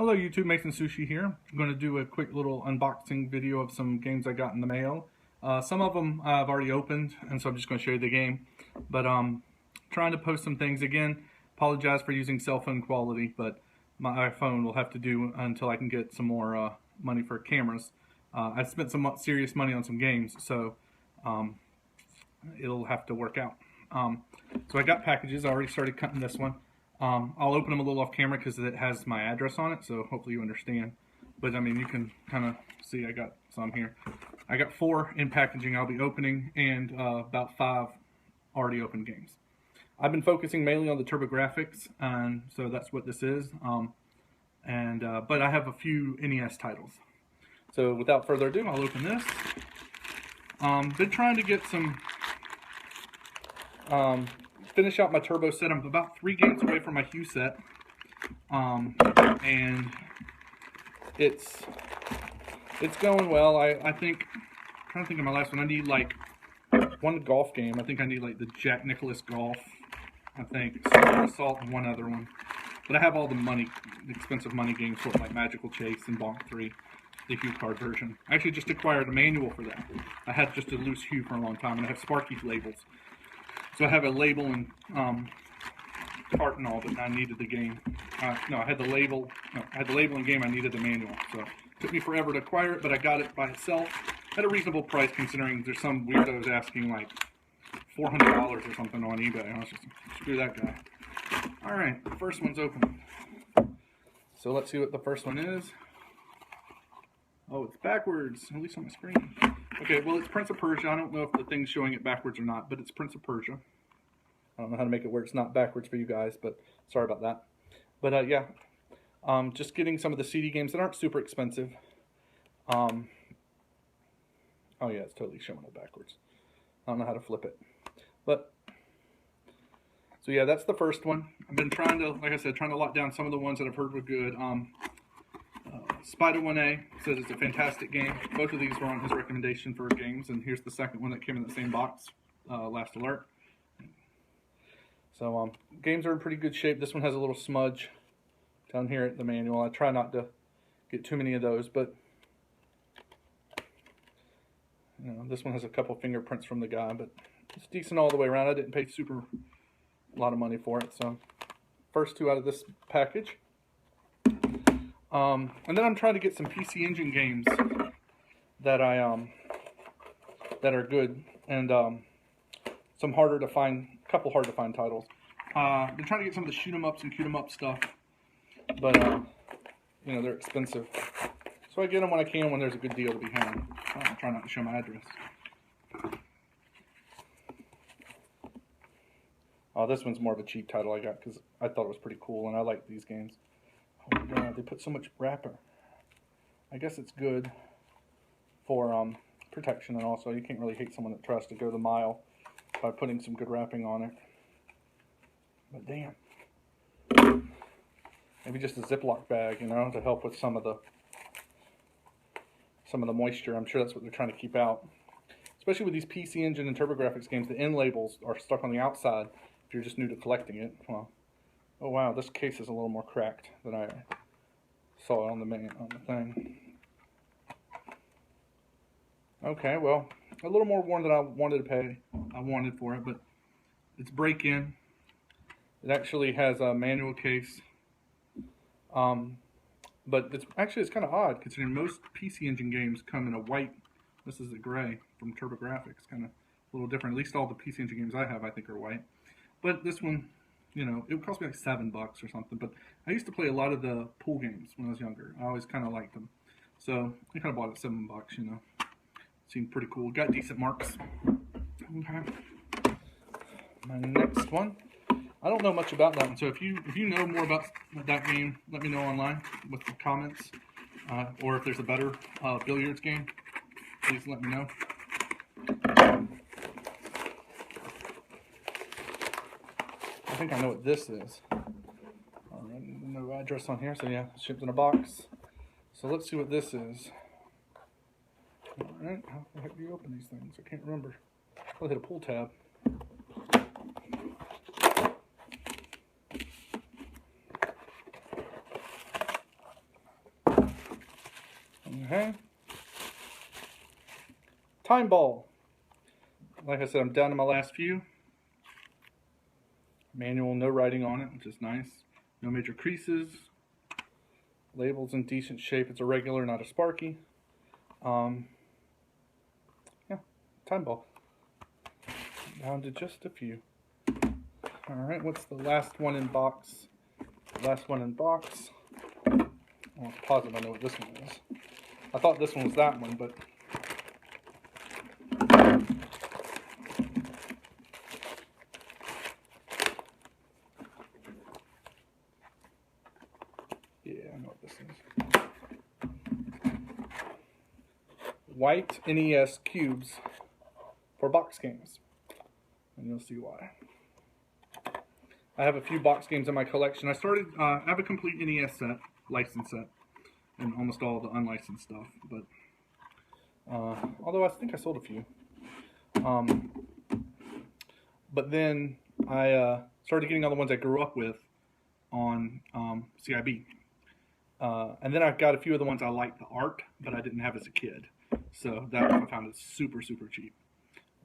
Hello YouTube, Mason Sushi here. I'm going to do a quick little unboxing video of some games I got in the mail. Some of them I've already opened, and so I'm just going to show you the game. But trying to post some things again. Apologize for using cell phone quality, but my iPhone will have to do until I can get some more money for cameras. I spent some serious money on some games, so it'll have to work out. So I got packages. I already started cutting this one. I'll open them a little off camera because it has my address on it, so hopefully you understand. But I mean, you can kind of see I got some here. I got 4 in packaging I'll be opening, and about 5 already opened games. I've been focusing mainly on the TurboGrafx, and so that's what this is. But I have a few NES titles. So without further ado, I'll open this. Been trying to get some. Finish out my turbo set. I'm about 3 games away from my Hue set, and it's going well. I think, I'm trying to think of my last one. I need like one golf game. I think I need like the Jack Nicklaus Golf. I think Silver Assault and one other one. But I have all the expensive money games for it, like Magical Chase and Bonk 3, the Hue card version. I actually just acquired a manual for that. I had just a loose Hue for a long time, and I have Sparky labels. So I have a label and cart and all, but I needed the game. No, I had the label. No, I had the label and game. I needed the manual. So it took me forever to acquire it, but I got it by itself at a reasonable price, considering there's some weirdos asking like $400 or something on eBay. I was just, screw that guy. All right, the first one's open. So let's see what the first one is. Oh, it's backwards, at least on my screen. Okay, well, it's Prince of Persia. I don't know if the thing's showing it backwards or not, but it's Prince of Persia. I don't know how to make it where it's not backwards for you guys, but sorry about that. But yeah, just getting some of the CD games that aren't super expensive. Oh yeah, it's totally showing it backwards. I don't know how to flip it. But, so yeah, that's the first one. I've been trying to, like I said, trying to lock down some of the ones that I've heard were good. Spider 1A says it's a fantastic game. Both of these were on his recommendation for games, and here's the second one that came in the same box, last alert. So games are in pretty good shape. This one has a little smudge down here at the manual. I try not to get too many of those, but you know, this one has a couple fingerprints from the guy, but it's decent all the way around. I didn't pay a lot of money for it. So first 2 out of this package. And then I'm trying to get some PC Engine games that that are good, and some harder to find, couple hard to find titles. I've been trying to get some of the shoot 'em ups and cute 'em up stuff, but you know, they're expensive. So I get them when I can, when there's a good deal to be had. I'm trying not to show my address. Oh, this one's more of a cheap title I got because I thought it was pretty cool, and I like these games. Oh my god, they put so much wrapper. I guess it's good for protection, and also you can't really hate someone that tries to go the mile by putting some good wrapping on it. But damn. Maybe just a Ziploc bag, you know, to help with some of the moisture. I'm sure that's what they're trying to keep out. Especially with these PC Engine and TurboGrafx games, the end labels are stuck on the outside if you're just new to collecting it. Well, oh wow, this case is a little more cracked than I saw on the thing. Okay, well, a little more worn than I wanted to pay. I wanted for it, but it's break-in. It actually has a manual case. But it's kind of odd considering most PC Engine games come in a white. This is a gray from TurboGrafx, kind of a little different. At least all the PC Engine games I have, I think, are white. But this one, you know, it would cost me like $7 or something. But I used to play a lot of the pool games when I was younger. I always kind of liked them. So I kind of bought it $7, you know. Seemed pretty cool. Got decent marks. Okay. My next one. I don't know much about that one. So if you know more about that game, let me know online with the comments. Or if there's a better billiards game, please let me know. I think I know what this is. No address on here, so yeah, shipped in a box. So let's see what this is. Alright, how the heck do you open these things? I can't remember. I'll hit a pull tab. Okay. Time ball. Like I said, I'm down to my last few. Manual, no writing on it, which is nice. No major creases. Label's in decent shape. It's a regular, not a Sparky. Yeah, time ball. Down to just a few. Alright, what's the last one in box? Last one in box. I'm positive I know what this one is. I thought this one was that one, but yeah, I know what this is. White NES cubes for box games. And you'll see why. I have a few box games in my collection. I have a complete NES set, license set, and almost all the unlicensed stuff. But although I think I sold a few. But then I started getting all the ones I grew up with on CIB. And then I've got a few of the ones I liked the art, but I didn't have as a kid. So that I found it super, super cheap,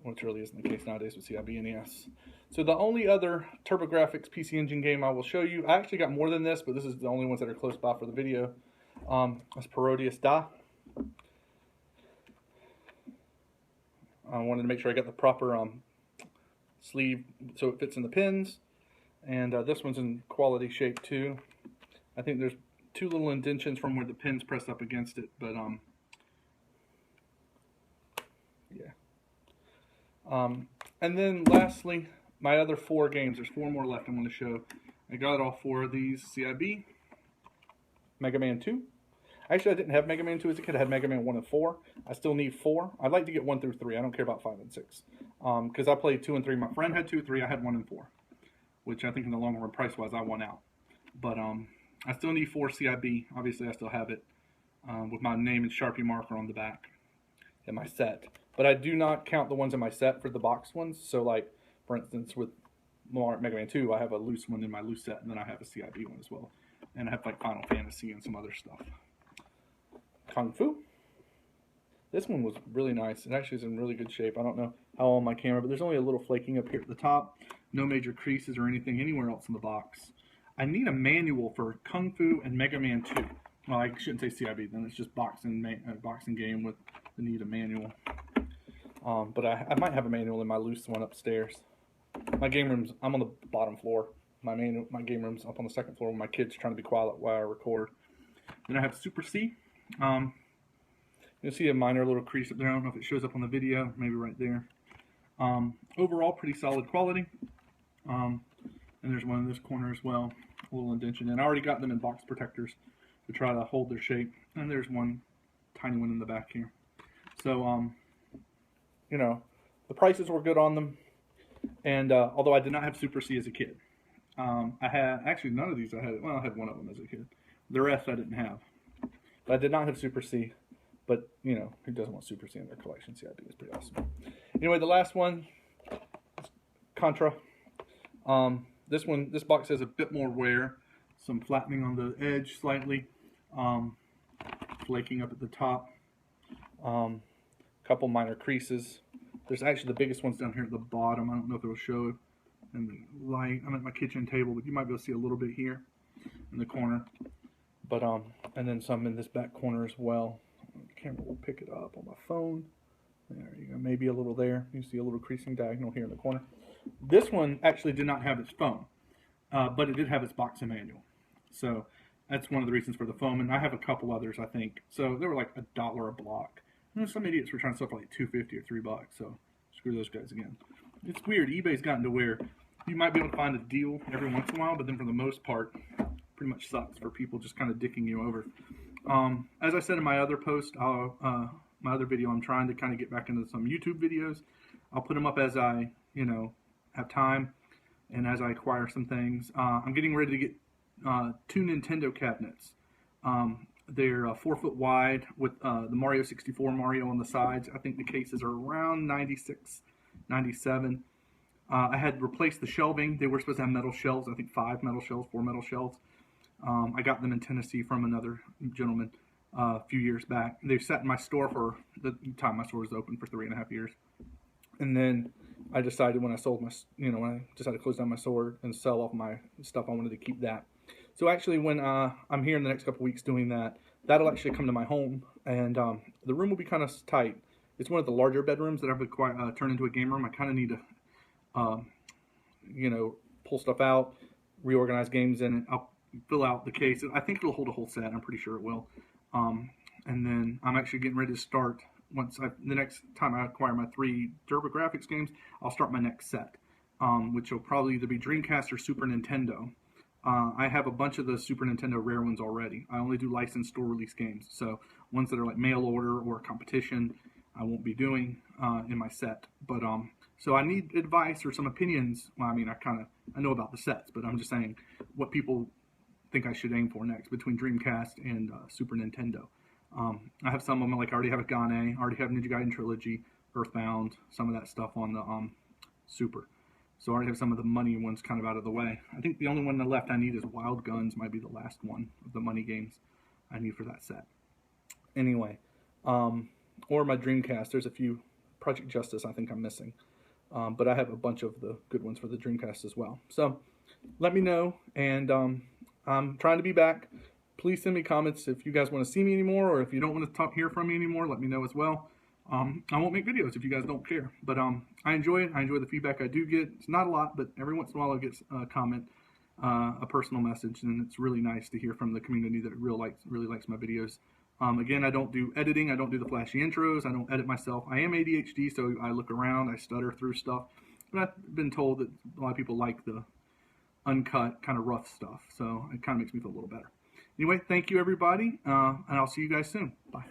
which really isn't the case nowadays with CIB NES. So the only other TurboGrafx PC Engine game I will show you, I actually got more than this, but this is the only ones that are close by for the video, is Parodius Da. I wanted to make sure I got the proper sleeve so it fits in the pins. And this one's in quality shape too. I think there's two little indentions from where the pins press up against it, but yeah. And then lastly, my other 4 games. There's 4 more left I'm going to show. I got all 4 of these. CIB, Mega Man 2. Actually, I didn't have Mega Man 2 as a kid. I had Mega Man 1 and 4. I still need 4. I'd like to get 1 through 3. I don't care about 5 and 6. Because I played 2 and 3. My friend had 2, 3. I had 1 and 4. Which I think in the long run, price-wise, I won out. But I still need 4 CIB. Obviously, I still have it with my name and Sharpie marker on the back in my set. But I do not count the ones in my set for the box ones. So, like, for instance, with Mega Man 2, I have a loose one in my loose set, and then I have a CIB one as well. And I have, like, Final Fantasy and some other stuff. Kung Fu. This one was really nice. It actually is in really good shape. I don't know how on my camera, but there's only a little flaking up here at the top. No major creases or anything anywhere else in the box. I need a manual for Kung Fu and Mega Man 2. Well, I shouldn't say CIB, then it's just boxing game with the need of manual. But I might have a manual in my loose one upstairs. My game room's, I'm on the bottom floor. My game room's up on the second floor with my kids trying to be quiet while I record. Then I have Super C. You'll see a minor little crease up there. I don't know if it shows up on the video, maybe right there. Overall, pretty solid quality. And there's one in this corner as well, a little indentation. And I already got them in box protectors to try to hold their shape. And there's one tiny one in the back here. So, you know, the prices were good on them. And although I did not have Super C as a kid, I had, actually none of these I had, well, I had one of them as a kid. The rest I didn't have. But I did not have Super C. But, you know, who doesn't want Super C in their collection? CIB is pretty awesome. Anyway, the last one is Contra. This box has a bit more wear. Some flattening on the edge slightly. Flaking up at the top. Couple minor creases. There's actually the biggest ones down here at the bottom. I don't know if it'll show in the light. I'm at my kitchen table, but you might be able to see a little bit here in the corner. But, and then some in this back corner as well. The camera will pick it up on my phone. There you go. Maybe a little there. You see a little creasing diagonal here in the corner. This one actually did not have its foam, but it did have its box and manual. So that's one of the reasons for the foam. And I have a couple others, I think. So they were like $1 a block. And some idiots were trying to sell for like $2.50 or $3. So screw those guys again. It's weird. eBay's gotten to where you might be able to find a deal every once in a while, but then for the most part, pretty much sucks for people just kind of dicking you over. As I said in my other post, my other video, I'm trying to kind of get back into some YouTube videos. I'll put them up as I, you know, have time and as I acquire some things. I'm getting ready to get 2 Nintendo cabinets. They're 4 foot wide with the Mario 64 Mario on the sides. I think the cases are around 96, 97. I had replaced the shelving. They were supposed to have metal shelves. I think 5 metal shelves, 4 metal shelves. I got them in Tennessee from another gentleman. a few years back. They sat in my store for the time my store was open for 3.5 years. And then I decided when I sold my, when I decided to close down my store and sell off my stuff, I wanted to keep that. So actually, when I'm here in the next couple weeks doing that, that'll actually come to my home, and the room will be kind of tight. It's one of the larger bedrooms that I've turned into a game room. I kind of need to, um, pull stuff out, reorganize games in it. I'll fill out the case. I think it'll hold a whole set. I'm pretty sure it will. And then I'm actually getting ready to start the next time I acquire my 3 TurboGrafx games, I'll start my next set, which will probably either be Dreamcast or Super Nintendo. I have a bunch of the Super Nintendo rare ones already. I only do licensed store release games, so ones that are like mail order or competition, I won't be doing in my set. But so I need advice or some opinions. Well, I mean, I know about the sets, but I'm just saying what people think I should aim for next between Dreamcast and Super Nintendo. I have some of them, like I already have a Gane, I already have Ninja Gaiden Trilogy, Earthbound, some of that stuff on the Super. So I already have some of the money ones kind of out of the way. I think the only one left I need is Wild Guns, might be the last one of the money games I need for that set. Anyway, or my Dreamcast, there's a few. Project Justice I think I'm missing. But I have a bunch of the good ones for the Dreamcast as well. So let me know, and I'm trying to be back. Please send me comments if you guys want to see me anymore, or if you don't want to hear from me anymore, let me know as well. I won't make videos if you guys don't care, but I enjoy it. I enjoy the feedback I do get. It's not a lot, but every once in a while I get a comment, a personal message, and it's really nice to hear from the community that really likes my videos. Again, I don't do editing. I don't do the flashy intros. I don't edit myself. I am ADHD, so I look around. I stutter through stuff. But I've been told that a lot of people like the uncut, kind of rough stuff, so it kind of makes me feel a little better. Anyway, thank you, everybody, and I'll see you guys soon. Bye.